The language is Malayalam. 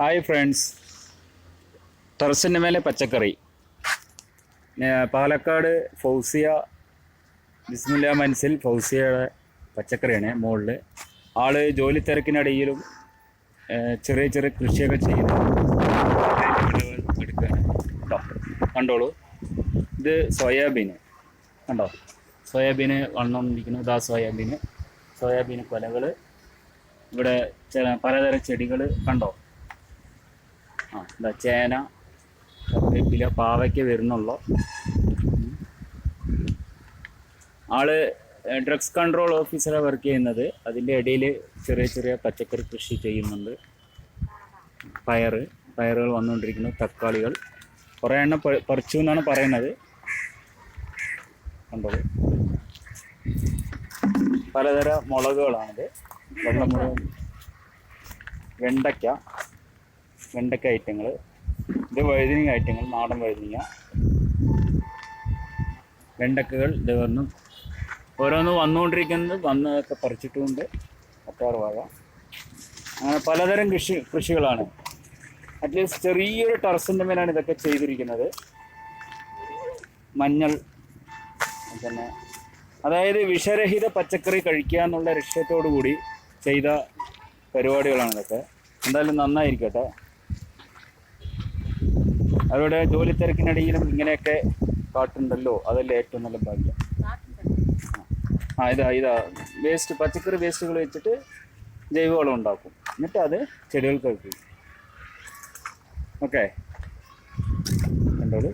ഹായ് ഫ്രണ്ട്സ്, ടെറസിൻ്റെ മേലെ പച്ചക്കറി. പാലക്കാട് ഫൗസിയ ബിസ്മില്ല മനസ്സിൽ ഫൗസിയയുടെ പച്ചക്കറിയാണ് മുകളിൽ. ആള് ജോലി തിരക്കിനിടയിലും ചെറിയ ചെറിയ കൃഷിയൊക്കെ ചെയ്യുന്ന എടുക്കുകയാണ് കേട്ടോ. കണ്ടോളൂ, ഇത് സോയാബീന് കണ്ടോ, സോയാബീന് വന്നുകൊണ്ടിരിക്കുന്നു. ഇതാ സോയാബീന് കൊലകൾ. ഇവിടെ പലതരം ചെടികൾ കണ്ടോ. എന്താ ചേന, കറിവേപ്പില, പാവയ്ക്ക് വരുന്നുള്ളൂ. ആള് ഡ്രഗ്സ് കൺട്രോൾ ഓഫീസറാണ് വർക്ക് ചെയ്യുന്നത്. അതിൻ്റെ ഇടയിൽ ചെറിയ ചെറിയ പച്ചക്കറി കൃഷി ചെയ്യുന്നുണ്ട്. പയറുകൾ വന്നുകൊണ്ടിരിക്കുന്നു. തക്കാളികൾ കുറേ എണ്ണം പറിച്ചു എന്നാണ് പറയുന്നത്. കണ്ടോളൂ, പലതരം മുളകുകളാണിത്. വെള്ളമുളക്, വെണ്ടയ്ക്ക ഐറ്റങ്ങൾ, ഇത് വഴുതനങ്ങ ഐറ്റങ്ങൾ, നാടൻ വഴുതനങ്ങ, വെണ്ടക്കകൾ. ഇത് ഓരോന്ന് വന്നുകൊണ്ടിരിക്കുന്നത്. വന്നതൊക്കെ പറിച്ചിട്ടുമുണ്ട്. വാഴ, അങ്ങനെ പലതരം കൃഷികളാണ്. അറ്റ്ലീസ്റ്റ് ചെറിയൊരു ടെറസിൻ്റെ മേലാണ് ഇതൊക്കെ ചെയ്തിരിക്കുന്നത്. മഞ്ഞൾ തന്നെ, അതായത് വിഷരഹിത പച്ചക്കറി കഴിക്കുക എന്നുള്ള ലക്ഷ്യത്തോടു കൂടി ചെയ്ത പരിപാടികളാണ് ഇതൊക്കെ. എന്തായാലും നന്നായിരിക്കട്ടെ. അവരുടെ ജോലി തിരക്കിനിടയിലും ഇങ്ങനെയൊക്കെ കാട്ടുണ്ടല്ലോ, അതല്ലേ ഏറ്റവും നല്ല ഭാഗ്യം. ഇതാ പച്ചക്കറി വേസ്റ്റുകൾ വെച്ചിട്ട് ജൈവവളം ഉണ്ടാക്കും, എന്നിട്ട് അത് ചെടികൾക്ക് കഴിക്കും. ഓക്കെ, കണ്ടോളൂ.